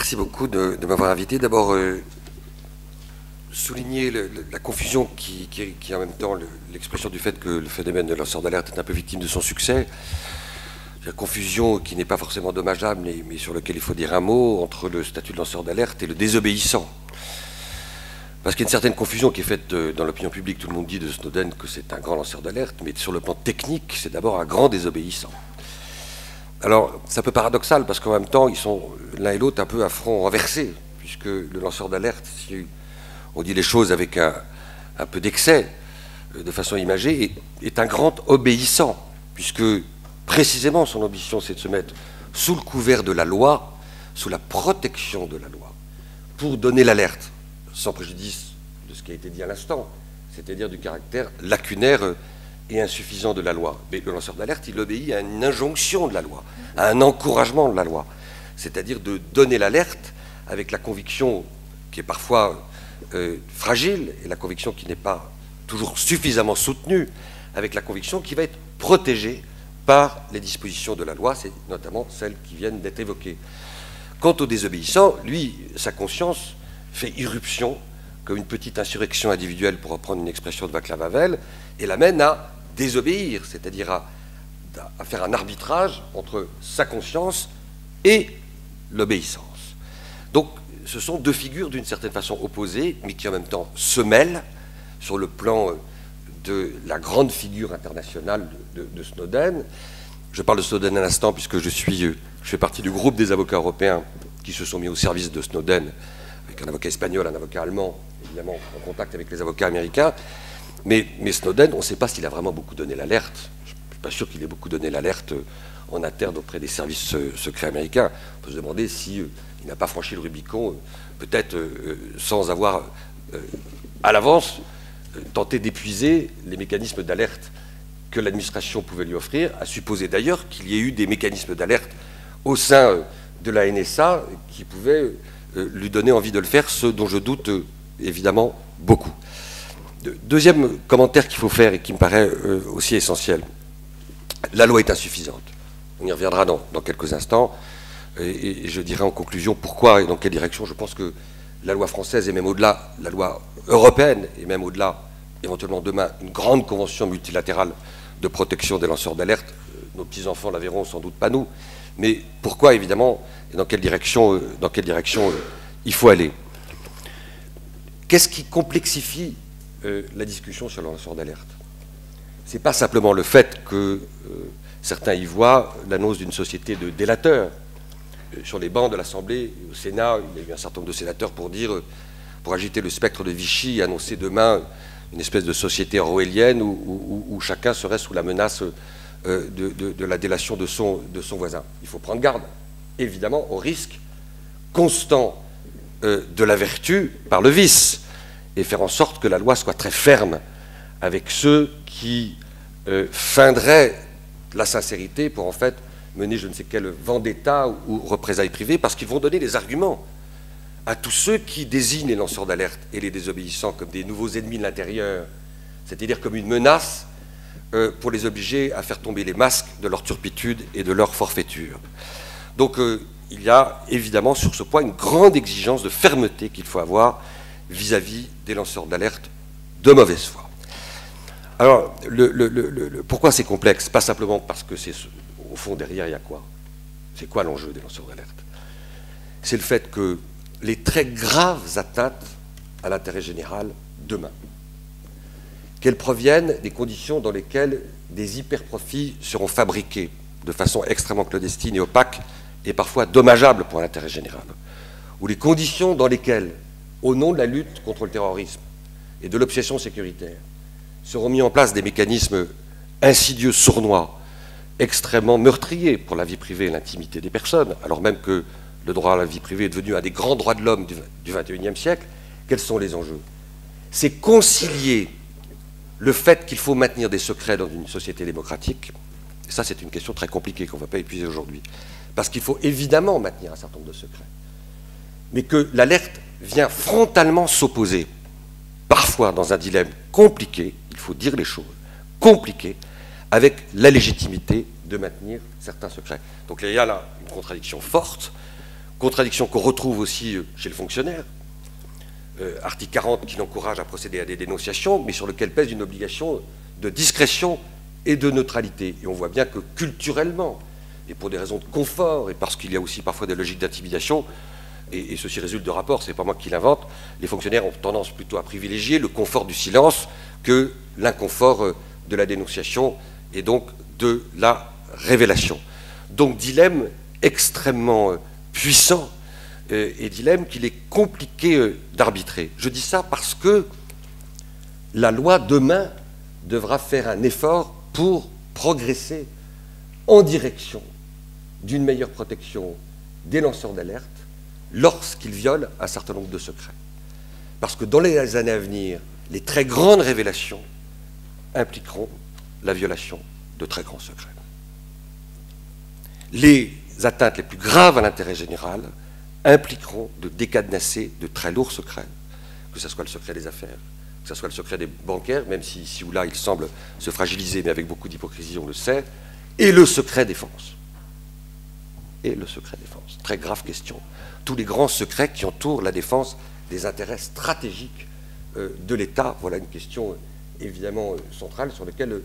Merci beaucoup de m'avoir invité. D'abord, souligner la confusion qui est en même temps l'expression du fait que le phénomène de lanceur d'alerte est un peu victime de son succès. La confusion qui n'est pas forcément dommageable, mais sur laquelle il faut dire un mot, entre le statut de lanceur d'alerte et le désobéissant. Parce qu'il y a une certaine confusion qui est faite dans l'opinion publique. Tout le monde dit de Snowden que c'est un grand lanceur d'alerte, mais sur le plan technique, c'est d'abord un grand désobéissant. Alors, c'est un peu paradoxal, parce qu'en même temps, ils sont l'un et l'autre un peu à front renversé, puisque le lanceur d'alerte, si on dit les choses avec un peu d'excès, de façon imagée, est un grand obéissant, puisque précisément son ambition, c'est de se mettre sous le couvert de la loi, sous la protection de la loi, pour donner l'alerte, sans préjudice de ce qui a été dit à l'instant, c'est-à-dire du caractère lacunaire et insuffisant de la loi. Mais le lanceur d'alerte, il obéit à une injonction de la loi, à un encouragement de la loi, c'est-à-dire de donner l'alerte avec la conviction qui est parfois fragile, et la conviction qui n'est pas toujours suffisamment soutenue, avec la conviction qui va être protégée par les dispositions de la loi, c'est notamment celles qui viennent d'être évoquées. Quant au désobéissant, lui, sa conscience fait irruption comme une petite insurrection individuelle, pour reprendre une expression de Václav Havel, et l'amène à désobéir, c'est-à-dire à faire un arbitrage entre sa conscience et l'obéissance. Donc, ce sont deux figures d'une certaine façon opposées, mais qui en même temps se mêlent sur le plan de la grande figure internationale de Snowden. Je parle de Snowden à l'instant puisque je fais partie du groupe des avocats européens qui se sont mis au service de Snowden, avec un avocat espagnol, un avocat allemand, évidemment en contact avec les avocats américains. Mais Snowden, on ne sait pas s'il a vraiment beaucoup donné l'alerte. Je ne suis pas sûr qu'il ait beaucoup donné l'alerte en interne auprès des services secrets américains. On peut se demander s'il n'a pas franchi le Rubicon, peut-être sans avoir à l'avance tenté d'épuiser les mécanismes d'alerte que l'administration pouvait lui offrir, à supposer d'ailleurs qu'il y ait eu des mécanismes d'alerte au sein de la NSA qui pouvaient lui donner envie de le faire, ce dont je doute évidemment beaucoup. Deuxième commentaire qu'il faut faire et qui me paraît aussi essentiel. La loi est insuffisante. On y reviendra dans quelques instants. Et je dirai en conclusion pourquoi et dans quelle direction je pense que la loi française et même au-delà, la loi européenne et même au-delà, éventuellement demain, une grande convention multilatérale de protection des lanceurs d'alerte. Nos petits-enfants la verront, sans doute pas nous. Mais pourquoi, évidemment, et dans quelle direction il faut aller. Qu'est-ce qui complexifie la discussion sur le lanceur d'alerte? Ce n'est pas simplement le fait que certains y voient l'annonce d'une société de délateurs. Sur les bancs de l'Assemblée, au Sénat, il y a eu un certain nombre de sénateurs pour agiter le spectre de Vichy et annoncer demain une espèce de société orwellienne où chacun serait sous la menace de la délation de son voisin. Il faut prendre garde, évidemment, au risque constant de la vertu par le vice, et faire en sorte que la loi soit très ferme avec ceux qui feindraient la sincérité pour en fait mener je ne sais quelle vendetta ou représailles privées, parce qu'ils vont donner des arguments à tous ceux qui désignent les lanceurs d'alerte et les désobéissants comme des nouveaux ennemis de l'intérieur, c'est-à-dire comme une menace pour les obliger à faire tomber les masques de leur turpitude et de leur forfaiture. Donc il y a évidemment sur ce point une grande exigence de fermeté qu'il faut avoir vis-à-vis des lanceurs d'alerte de mauvaise foi. Alors, pourquoi c'est complexe? Pas simplement parce que c'est au fond derrière il y a quoi? C'est quoi l'enjeu des lanceurs d'alerte? C'est le fait que les très graves atteintes à l'intérêt général demain, qu'elles proviennent des conditions dans lesquelles des hyperprofits seront fabriqués de façon extrêmement clandestine et opaque et parfois dommageable pour l'intérêt général, ou les conditions dans lesquelles, au nom de la lutte contre le terrorisme et de l'obsession sécuritaire, seront mis en place des mécanismes insidieux, sournois, extrêmement meurtriers pour la vie privée et l'intimité des personnes, alors même que le droit à la vie privée est devenu un des grands droits de l'homme du XXIe siècle. Quels sont les enjeux? C'est concilier le fait qu'il faut maintenir des secrets dans une société démocratique, et ça c'est une question très compliquée qu'on ne va pas épuiser aujourd'hui, parce qu'il faut évidemment maintenir un certain nombre de secrets, mais que l'alerte vient frontalement s'opposer, parfois dans un dilemme compliqué, il faut dire les choses, compliqué, avec la légitimité de maintenir certains secrets. Donc il y a là une contradiction forte contradiction qu'on retrouve aussi chez le fonctionnaire. Article 40 qui l'encourage à procéder à des dénonciations, mais sur lequel pèse une obligation de discrétion et de neutralité. Et on voit bien que culturellement, et pour des raisons de confort, et parce qu'il y a aussi parfois des logiques d'intimidation, et ceci résulte de rapports, c'est pas moi qui l'invente, les fonctionnaires ont tendance plutôt à privilégier le confort du silence que l'inconfort de la dénonciation et donc de la révélation. Donc dilemme extrêmement puissant et dilemme qu'il est compliqué d'arbitrer. Je dis ça parce que la loi demain devra faire un effort pour progresser en direction d'une meilleure protection des lanceurs d'alerte lorsqu'ils violent un certain nombre de secrets. Parce que dans les années à venir, les très grandes révélations impliqueront la violation de très grands secrets. Les atteintes les plus graves à l'intérêt général impliqueront de décadenasser de très lourds secrets, que ce soit le secret des affaires, que ce soit le secret des bancaires, même si ici ou là il semble se fragiliser, mais avec beaucoup d'hypocrisie, on le sait, et le secret défense. Et le secret défense. Très grave question. Tous les grands secrets qui entourent la défense des intérêts stratégiques de l'État, voilà une question évidemment centrale sur laquelle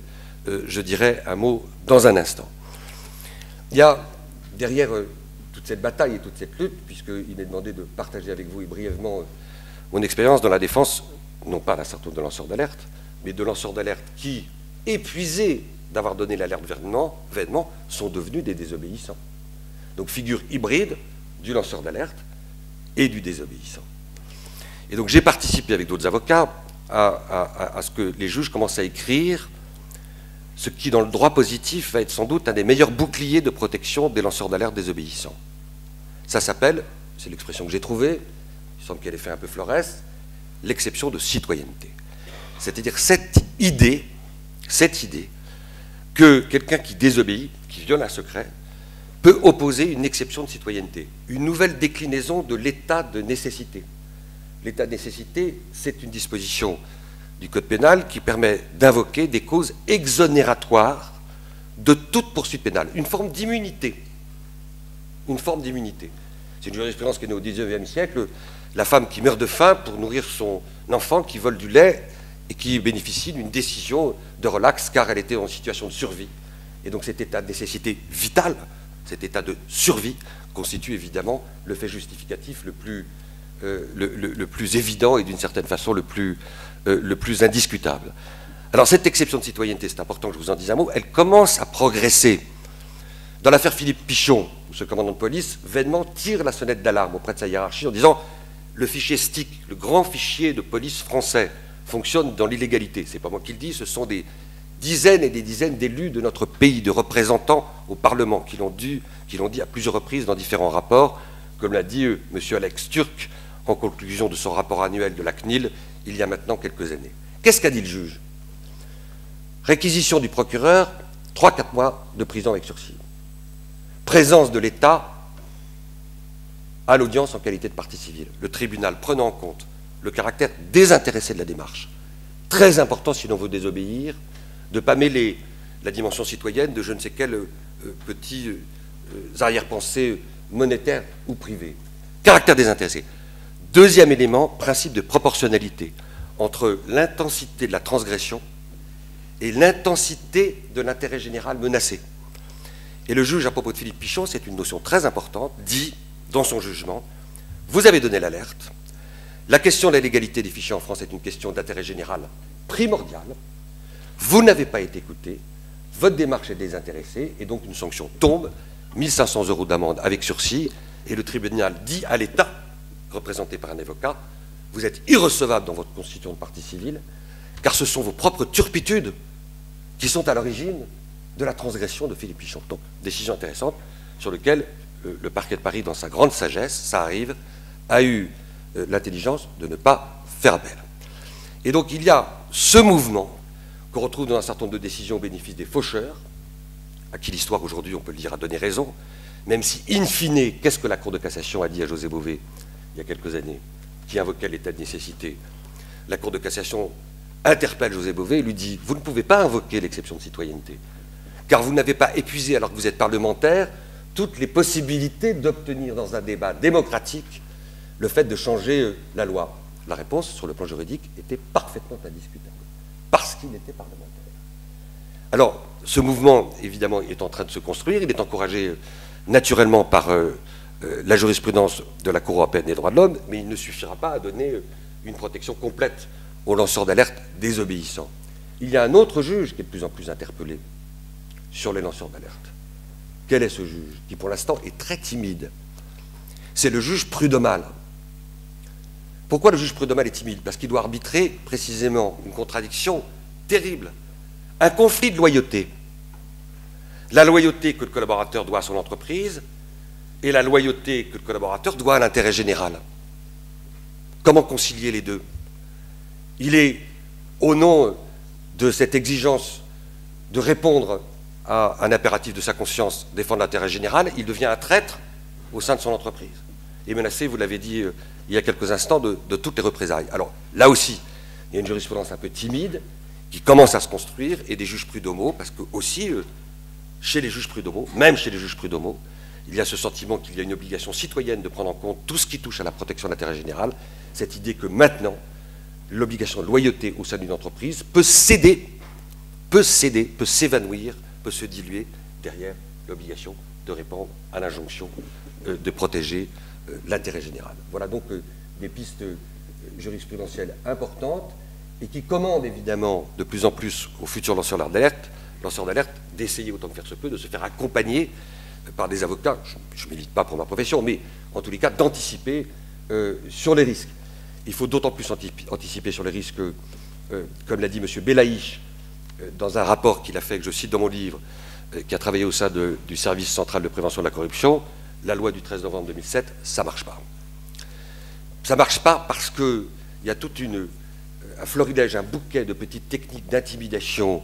je dirai un mot dans un instant. Il y a derrière toute cette bataille et toute cette lutte, puisqu'il m'est demandé de partager avec vous et brièvement mon expérience dans la défense, non pas d'un certain nombre de lanceurs d'alerte, mais de lanceurs d'alerte qui, épuisés d'avoir donné l'alerte vainement, sont devenus des désobéissants. Donc figure hybride du lanceur d'alerte et du désobéissant. Et donc j'ai participé avec d'autres avocats à ce que les juges commencent à écrire ce qui, dans le droit positif, va être sans doute un des meilleurs boucliers de protection des lanceurs d'alerte désobéissants. Ça s'appelle, c'est l'expression que j'ai trouvée, il semble qu'elle ait fait un peu florès, l'exception de citoyenneté. C'est-à-dire cette idée que quelqu'un qui désobéit, qui viole un secret, peut opposer une exception de citoyenneté, une nouvelle déclinaison de l'état de nécessité. L'état de nécessité, c'est une disposition du Code pénal qui permet d'invoquer des causes exonératoires de toute poursuite pénale, une forme d'immunité. Une forme d'immunité. C'est une jurisprudence qui est née au XIXe siècle, la femme qui meurt de faim pour nourrir son enfant qui vole du lait et qui bénéficie d'une décision de relax car elle était en situation de survie. Et donc cet état de nécessité vitale, cet état de survie, constitue évidemment le fait justificatif le plus évident et d'une certaine façon le plus indiscutable. Alors cette exception de citoyenneté, c'est important que je vous en dise un mot, elle commence à progresser. Dans l'affaire Philippe Pichon, ce commandant de police, vainement tire la sonnette d'alarme auprès de sa hiérarchie en disant « Le fichier STIC, le grand fichier de police français, fonctionne dans l'illégalité. » Ce n'est pas moi qui le dis, ce sont des dizaines et des dizaines d'élus de notre pays, de représentants au Parlement, qui l'ont dit à plusieurs reprises dans différents rapports, comme l'a dit M. Alex Türk en conclusion de son rapport annuel de la CNIL il y a maintenant quelques années. Qu'est-ce qu'a dit le juge? Réquisition du procureur, 3-4 mois de prison avec sursis. Présence de l'État à l'audience en qualité de partie civile. Le tribunal prenant en compte le caractère désintéressé de la démarche. Très important, si l'on veut désobéir, de ne pas mêler la dimension citoyenne de je ne sais quels petits arrière-pensées monétaires ou privées. Caractère désintéressé. Deuxième élément, principe de proportionnalité entre l'intensité de la transgression et l'intensité de l'intérêt général menacé. Et le juge, à propos de Philippe Pichon, c'est une notion très importante, dit dans son jugement, vous avez donné l'alerte, la question de la légalité des fichiers en France est une question d'intérêt général primordiale, vous n'avez pas été écouté, votre démarche est désintéressée, et donc une sanction tombe, 1 500 € d'amende avec sursis, et le tribunal dit à l'État, représenté par un avocat, vous êtes irrecevable dans votre constitution de partie civile, car ce sont vos propres turpitudes qui sont à l'origine de la transgression de Philippe Pichon. Donc, décision intéressante sur laquelle le parquet de Paris, dans sa grande sagesse, ça arrive, a eu l'intelligence de ne pas faire appel. Et donc, il y a ce mouvement qu'on retrouve dans un certain nombre de décisions au bénéfice des faucheurs, à qui l'histoire aujourd'hui, on peut le dire, a donné raison, même si, in fine, qu'est-ce que la Cour de cassation a dit à José Bové il y a quelques années, qui invoquait l'état de nécessité? La Cour de cassation interpelle José Bové et lui dit « Vous ne pouvez pas invoquer l'exception de citoyenneté, car vous n'avez pas épuisé, alors que vous êtes parlementaire, toutes les possibilités d'obtenir dans un débat démocratique le fait de changer la loi. La réponse, sur le plan juridique, était parfaitement indiscutable, parce qu'il était parlementaire. Alors, ce mouvement, évidemment, est en train de se construire, il est encouragé naturellement par la jurisprudence de la Cour européenne des droits de l'homme, mais il ne suffira pas à donner une protection complète aux lanceurs d'alerte désobéissants. Il y a un autre juge qui est de plus en plus interpellé sur les lanceurs d'alerte. Quel est ce juge? Qui, pour l'instant, est très timide. C'est le juge prud'homal. Pourquoi le juge prud'homal est timide? Parce qu'il doit arbitrer précisément une contradiction terrible, un conflit de loyauté. La loyauté que le collaborateur doit à son entreprise et la loyauté que le collaborateur doit à l'intérêt général. Comment concilier les deux? Il est, au nom de cette exigence de répondre à un impératif de sa conscience, défendre l'intérêt général, il devient un traître au sein de son entreprise. Et menacé, vous l'avez dit il y a quelques instants, de toutes les représailles. Alors, là aussi, il y a une jurisprudence un peu timide qui commence à se construire, et des juges prud'homaux, parce que aussi, chez les juges prud'homaux, même chez les juges prud'homaux, il y a ce sentiment qu'il y a une obligation citoyenne de prendre en compte tout ce qui touche à la protection de l'intérêt général, cette idée que maintenant, l'obligation de loyauté au sein d'une entreprise peut céder, peut s'évanouir, peut se diluer derrière l'obligation de répondre à l'injonction de protéger l'intérêt général. Voilà donc des pistes jurisprudentielles importantes et qui commandent évidemment de plus en plus aux futurs lanceurs d'alerte d'essayer autant que faire se peut de se faire accompagner par des avocats, je ne milite pas pour ma profession, mais en tous les cas d'anticiper sur les risques. Il faut d'autant plus anticiper sur les risques, comme l'a dit M. Belaïch, dans un rapport qu'il a fait, que je cite dans mon livre, qui a travaillé au sein du service central de prévention de la corruption, la loi du 13 novembre 2007, ça ne marche pas. Ça ne marche pas parce qu'il y a tout un florilège, un bouquet de petites techniques d'intimidation,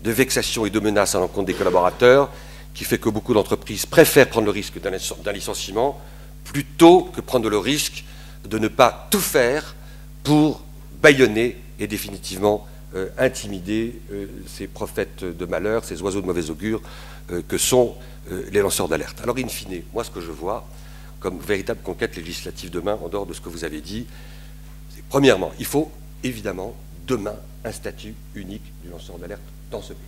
de vexation et de menaces à l'encontre des collaborateurs, qui fait que beaucoup d'entreprises préfèrent prendre le risque d'un licenciement plutôt que prendre le risque de ne pas tout faire pour bâillonner et définitivement intimider ces prophètes de malheur, ces oiseaux de mauvais augure que sont les lanceurs d'alerte. Alors, in fine, moi, ce que je vois comme véritable conquête législative demain, en dehors de ce que vous avez dit, c'est premièrement, il faut évidemment demain un statut unique du lanceur d'alerte dans ce pays.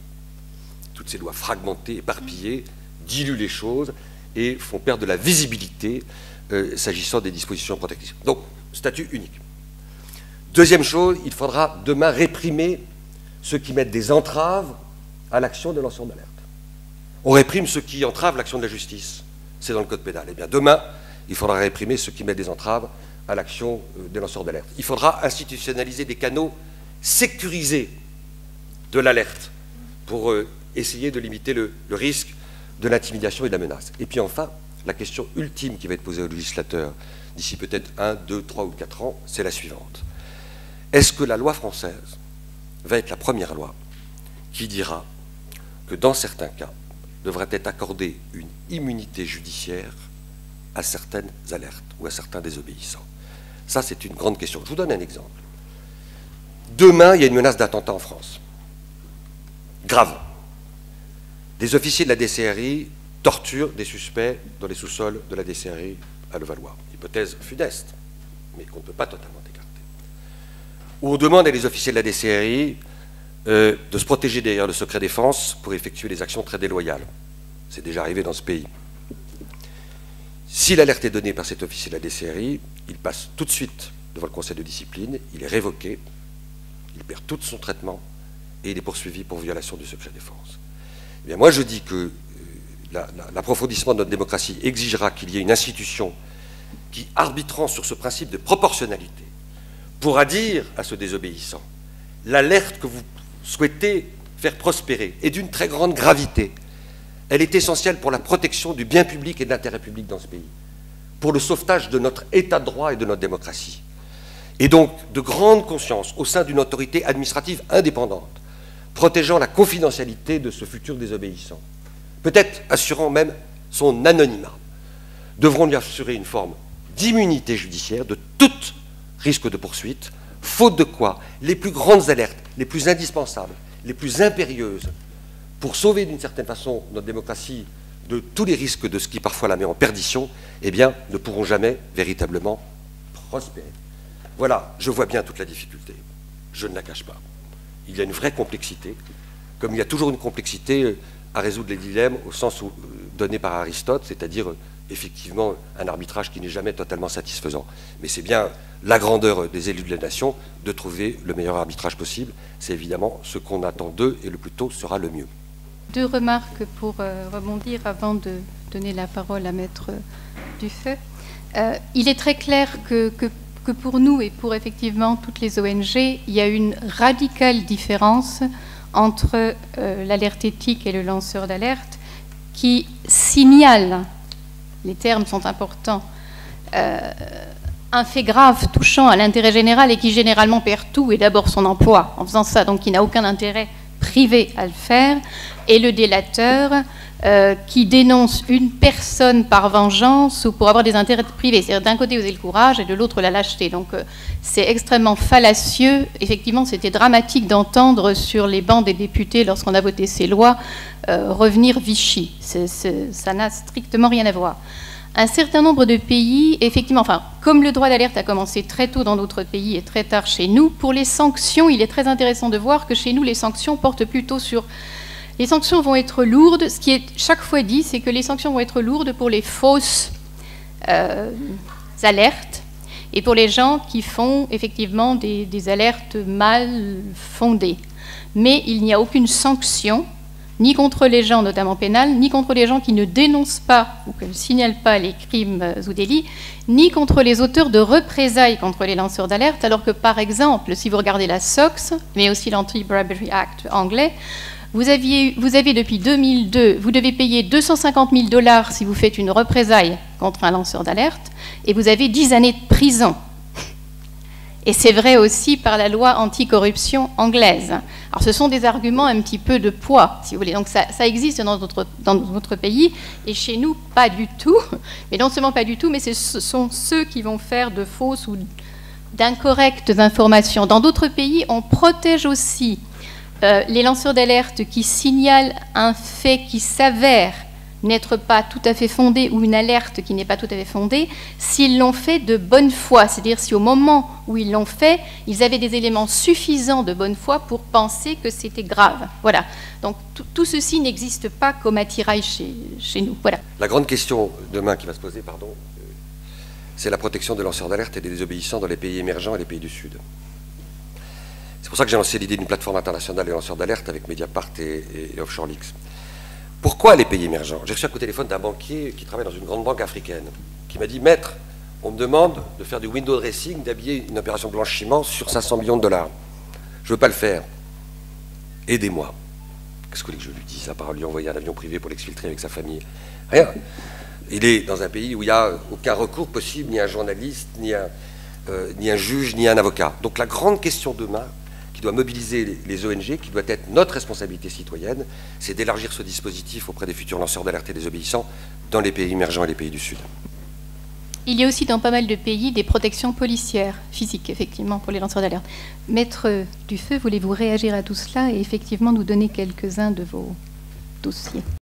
Toutes ces lois fragmentées, éparpillées, diluent les choses et font perdre de la visibilité s'agissant des dispositions protectrices. Donc, statut unique. Deuxième chose, il faudra demain réprimer ceux qui mettent des entraves à l'action des lanceurs d'alerte. On réprime ceux qui entravent l'action de la justice. C'est dans le code pénal. Eh bien, demain, il faudra réprimer ceux qui mettent des entraves à l'action des lanceurs d'alerte. Il faudra institutionnaliser des canaux sécurisés de l'alerte pour essayer de limiter le risque de l'intimidation et de la menace. Et puis enfin, la question ultime qui va être posée aux législateurs d'ici peut-être 1, 2, 3 ou 4 ans, c'est la suivante. Est-ce que la loi française va être la première loi qui dira que dans certains cas, devrait être accordée une immunité judiciaire à certaines alertes ou à certains désobéissants? Ça, c'est une grande question. Je vous donne un exemple. Demain, il y a une menace d'attentat en France. Grave. Des officiers de la DCRI torturent des suspects dans les sous-sols de la DCRI à Levallois. Hypothèse funeste, mais qu'on ne peut pas totalement écarter. Où on demande à les officiers de la DCRI de se protéger derrière le secret défense pour effectuer des actions très déloyales. C'est déjà arrivé dans ce pays. Si l'alerte est donnée par cet officier de la DCRI, il passe tout de suite devant le conseil de discipline, il est révoqué, il perd tout son traitement et il est poursuivi pour violation du secret défense. Eh bien, moi, je dis que l'approfondissement de notre démocratie exigera qu'il y ait une institution qui, arbitrant sur ce principe de proportionnalité, pourra dire à ce désobéissant: l'alerte que vous souhaitez faire prospérer est d'une très grande gravité. Elle est essentielle pour la protection du bien public et de l'intérêt public dans ce pays, pour le sauvetage de notre état de droit et de notre démocratie. Et donc, de grande conscience au sein d'une autorité administrative indépendante, protégeant la confidentialité de ce futur désobéissant, peut-être assurant même son anonymat, devront lui assurer une forme d'immunité judiciaire de tout risque de poursuite, faute de quoi les plus grandes alertes, les plus indispensables, les plus impérieuses, pour sauver d'une certaine façon notre démocratie de tous les risques de ce qui parfois la met en perdition, eh bien, ne pourront jamais véritablement prospérer. Voilà, je vois bien toute la difficulté. Je ne la cache pas. Il y a une vraie complexité, comme il y a toujours une complexité à résoudre les dilemmes au sens donné par Aristote, c'est-à-dire effectivement un arbitrage qui n'est jamais totalement satisfaisant. Mais c'est bien la grandeur des élus de la nation de trouver le meilleur arbitrage possible. C'est évidemment ce qu'on attend d'eux et le plus tôt sera le mieux. Deux remarques pour rebondir avant de donner la parole à Maître Dufeu. Il est très clair que pour nous et pour effectivement toutes les ONG, il y a une radicale différence entre l'alerte éthique et le lanceur d'alerte qui signale, les termes sont importants, un fait grave touchant à l'intérêt général et qui généralement perd tout et d'abord son emploi en faisant ça, donc qui n'a aucun intérêt privé à le faire, et le délateur qui dénonce une personne par vengeance ou pour avoir des intérêts privés. C'est-à-dire d'un côté vous avez le courage et de l'autre la lâcheté. Donc c'est extrêmement fallacieux. Effectivement, c'était dramatique d'entendre sur les bancs des députés, lorsqu'on a voté ces lois, revenir Vichy. Ça n'a strictement rien à voir. Un certain nombre de pays, effectivement, enfin, comme le droit d'alerte a commencé très tôt dans d'autres pays et très tard chez nous, pour les sanctions, il est très intéressant de voir que chez nous, les sanctions portent plutôt sur... Les sanctions vont être lourdes. Ce qui est chaque fois dit, c'est que les sanctions vont être lourdes pour les fausses alertes et pour les gens qui font effectivement des alertes mal fondées. Mais il n'y a aucune sanction, ni contre les gens, notamment pénales, ni contre les gens qui ne dénoncent pas ou qui ne signalent pas les crimes ou délits, ni contre les auteurs de représailles contre les lanceurs d'alerte, alors que, par exemple, si vous regardez la SOX, mais aussi l'Anti-Bribery Act anglais, vous avez depuis 2002, vous devez payer 250 000 $ si vous faites une représaille contre un lanceur d'alerte, et vous avez 10 années de prison. Et c'est vrai aussi par la loi anticorruption anglaise. Alors ce sont des arguments un petit peu de poids, si vous voulez. Donc ça existe dans d'autres pays, et chez nous, pas du tout. Mais non seulement pas du tout, mais ce sont ceux qui vont faire de fausses ou d'incorrectes informations. Dans d'autres pays, on protège aussi les lanceurs d'alerte qui signalent un fait qui s'avère n'être pas tout à fait fondé ou une alerte qui n'est pas tout à fait fondée, s'ils l'ont fait de bonne foi, c'est-à-dire si au moment où ils l'ont fait, ils avaient des éléments suffisants de bonne foi pour penser que c'était grave. Voilà. Donc tout ceci n'existe pas comme attirail chez nous. Voilà. La grande question demain qui va se poser, c'est la protection des lanceurs d'alerte et des désobéissants dans les pays émergents et les pays du Sud. C'est pour ça que j'ai lancé l'idée d'une plateforme internationale des lanceurs d'alerte avec Mediapart et Offshore Leaks. Pourquoi les pays émergents? J'ai reçu un coup de téléphone d'un banquier qui travaille dans une grande banque africaine, qui m'a dit « Maître, on me demande de faire du window dressing, d'habiller une opération de blanchiment sur 500 millions de $. Je ne veux pas le faire. Aidez-moi. » Qu'est-ce que vous voulez que je lui dise, à part lui envoyer un avion privé pour l'exfiltrer avec sa famille? Rien. Il est dans un pays où il n'y a aucun recours possible, ni un journaliste, ni un juge, ni un avocat. Donc la grande question demain, qui doit mobiliser les ONG, qui doit être notre responsabilité citoyenne, c'est d'élargir ce dispositif auprès des futurs lanceurs d'alerte et des désobéissants dans les pays émergents et les pays du Sud. Il y a aussi dans pas mal de pays des protections policières, physiques, effectivement, pour les lanceurs d'alerte. Maître Dufeu, voulez-vous réagir à tout cela et effectivement nous donner quelques-uns de vos dossiers?